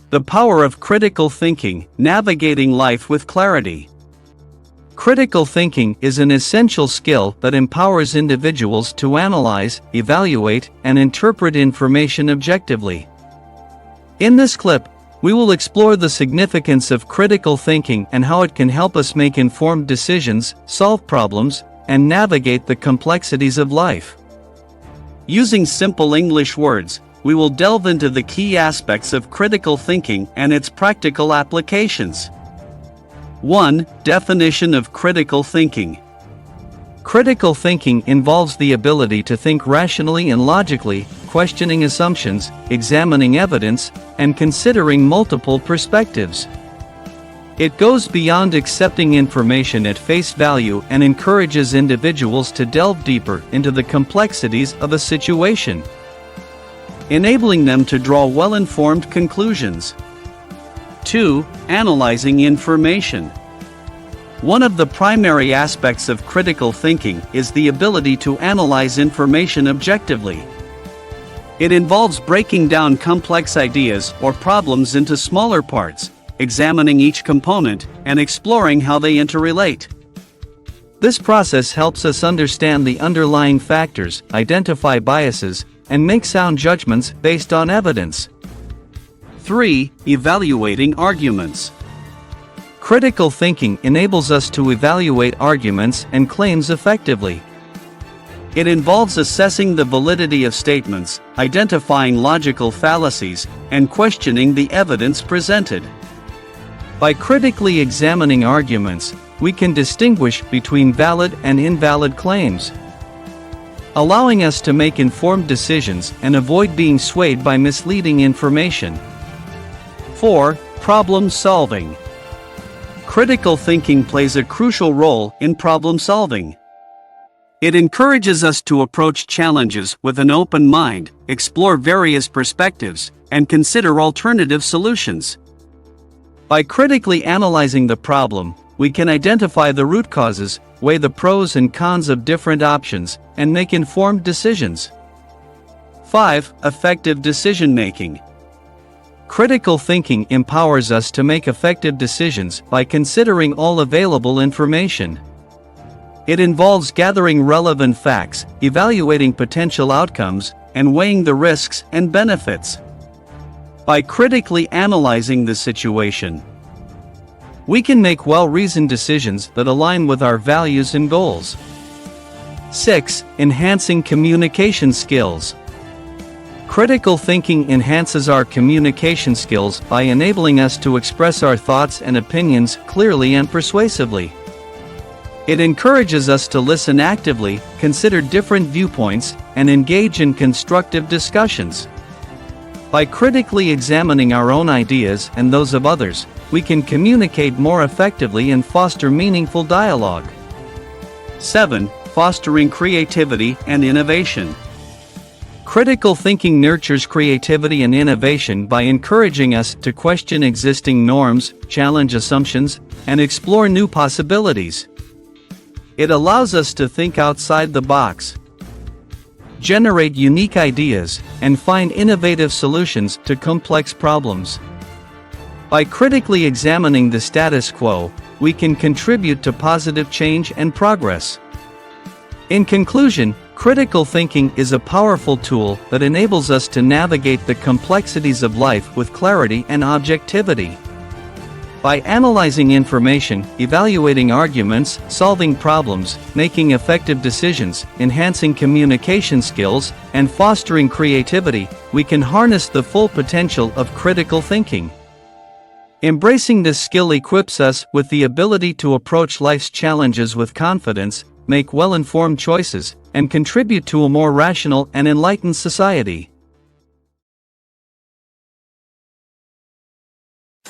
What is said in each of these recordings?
The power of critical thinking, navigating life with clarity. Critical thinking is an essential skill that empowers individuals to analyze, evaluate, and interpret information objectively. In this clip, we will explore the significance of critical thinking and how it can help us make informed decisions, solve problems, and navigate the complexities of life. Using simple English words, we will delve into the key aspects of critical thinking and its practical applications. 1. Definition of critical thinking. Critical thinking involves the ability to think rationally and logically, questioning assumptions, examining evidence, and considering multiple perspectives. It goes beyond accepting information at face value and encourages individuals to delve deeper into the complexities of a situation, enabling them to draw well-informed conclusions. 2. Analyzing information. One of the primary aspects of critical thinking is the ability to analyze information objectively. It involves breaking down complex ideas or problems into smaller parts, examining each component, and exploring how they interrelate. This process helps us understand the underlying factors, identify biases, and make sound judgments based on evidence. 3. Evaluating arguments. Critical thinking enables us to evaluate arguments and claims effectively. It involves assessing the validity of statements, identifying logical fallacies, and questioning the evidence presented. By critically examining arguments, we can distinguish between valid and invalid claims, allowing us to make informed decisions and avoid being swayed by misleading information. 4. Problem solving. Critical thinking plays a crucial role in problem solving. It encourages us to approach challenges with an open mind, explore various perspectives, and consider alternative solutions. By critically analyzing the problem, we can identify the root causes, weigh the pros and cons of different options, and make informed decisions. 5. Effective decision-making. Critical thinking empowers us to make effective decisions by considering all available information. It involves gathering relevant facts, evaluating potential outcomes, and weighing the risks and benefits. By critically analyzing the situation, we can make well-reasoned decisions that align with our values and goals. 6. Enhancing communication skills. Critical thinking enhances our communication skills by enabling us to express our thoughts and opinions clearly and persuasively. It encourages us to listen actively, consider different viewpoints, and engage in constructive discussions. By critically examining our own ideas and those of others, we can communicate more effectively and foster meaningful dialogue. 7. Fostering creativity and innovation. Critical thinking nurtures creativity and innovation by encouraging us to question existing norms, challenge assumptions, and explore new possibilities. It allows us to think outside the box, generate unique ideas, and find innovative solutions to complex problems. By critically examining the status quo, we can contribute to positive change and progress. In conclusion, critical thinking is a powerful tool that enables us to navigate the complexities of life with clarity and objectivity. By analyzing information, evaluating arguments, solving problems, making effective decisions, enhancing communication skills, and fostering creativity, we can harness the full potential of critical thinking. Embracing this skill equips us with the ability to approach life's challenges with confidence, make well-informed choices, and contribute to a more rational and enlightened society.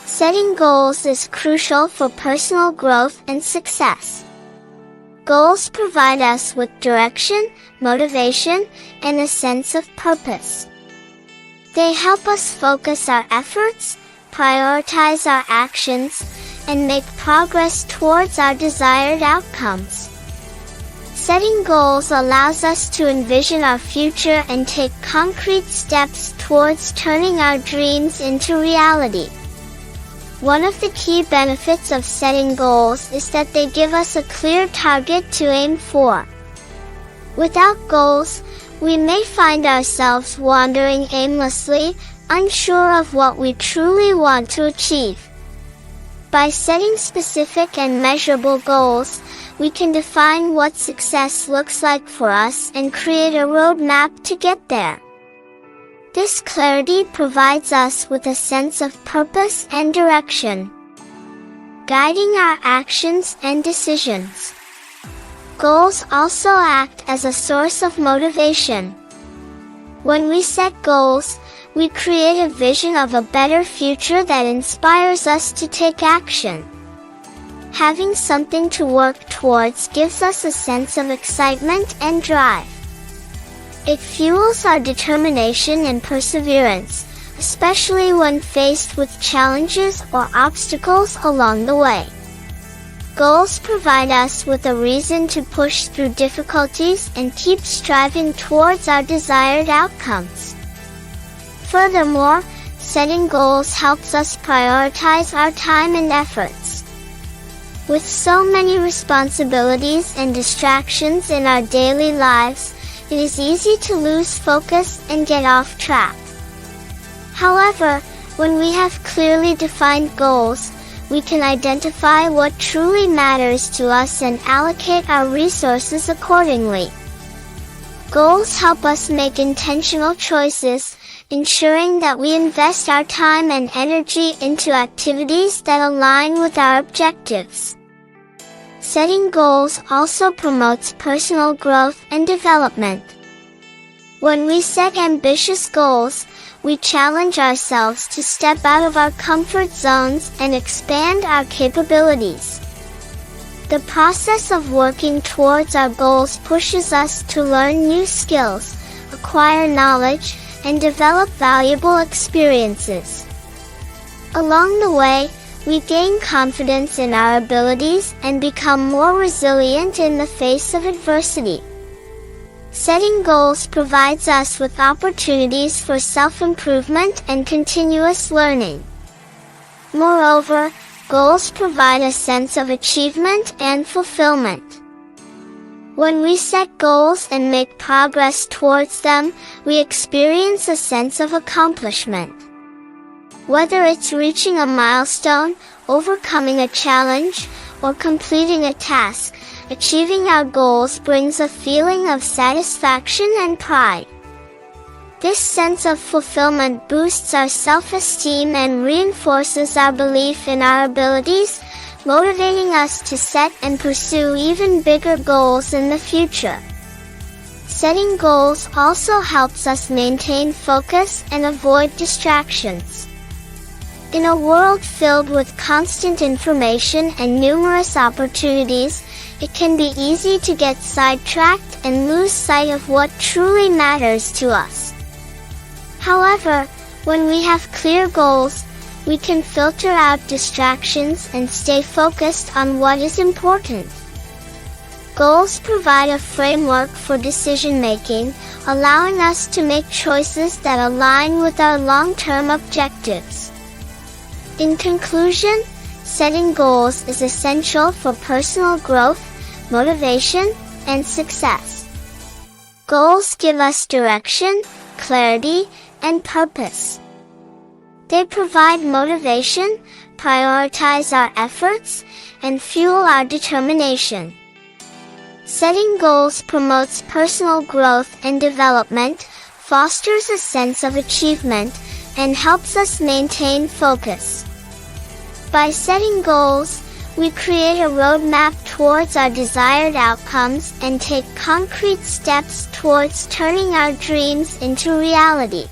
Setting goals is crucial for personal growth and success. Goals provide us with direction, motivation, and a sense of purpose. They help us focus our efforts, prioritize our actions, and make progress towards our desired outcomes. Setting goals allows us to envision our future and take concrete steps towards turning our dreams into reality. One of the key benefits of setting goals is that they give us a clear target to aim for. Without goals, we may find ourselves wandering aimlessly, unsure of what we truly want to achieve. By setting specific and measurable goals, we can define what success looks like for us and create a roadmap to get there. This clarity provides us with a sense of purpose and direction, guiding our actions and decisions. Goals also act as a source of motivation. When we set goals, we create a vision of a better future that inspires us to take action. Having something to work towards gives us a sense of excitement and drive. It fuels our determination and perseverance, especially when faced with challenges or obstacles along the way. Goals provide us with a reason to push through difficulties and keep striving towards our desired outcomes. Furthermore, setting goals helps us prioritize our time and efforts. With so many responsibilities and distractions in our daily lives, it is easy to lose focus and get off track. However, when we have clearly defined goals, we can identify what truly matters to us and allocate our resources accordingly. Goals help us make intentional choices, ensuring that we invest our time and energy into activities that align with our objectives. Setting goals also promotes personal growth and development. When we set ambitious goals, we challenge ourselves to step out of our comfort zones and expand our capabilities. The process of working towards our goals pushes us to learn new skills, acquire knowledge, and develop valuable experiences. Along the way, we gain confidence in our abilities and become more resilient in the face of adversity. Setting goals provides us with opportunities for self-improvement and continuous learning. Moreover, goals provide a sense of achievement and fulfillment. When we set goals and make progress towards them, we experience a sense of accomplishment. Whether it's reaching a milestone, overcoming a challenge, or completing a task, achieving our goals brings a feeling of satisfaction and pride. This sense of fulfillment boosts our self-esteem and reinforces our belief in our abilities, motivating us to set and pursue even bigger goals in the future. Setting goals also helps us maintain focus and avoid distractions. In a world filled with constant information and numerous opportunities, it can be easy to get sidetracked and lose sight of what truly matters to us. However, when we have clear goals, we can filter out distractions and stay focused on what is important. Goals provide a framework for decision-making, allowing us to make choices that align with our long-term objectives. In conclusion, setting goals is essential for personal growth, motivation, and success. Goals give us direction, clarity, and purpose. They provide motivation, prioritize our efforts, and fuel our determination. Setting goals promotes personal growth and development, fosters a sense of achievement, and helps us maintain focus. By setting goals, we create a roadmap towards our desired outcomes and take concrete steps towards turning our dreams into reality.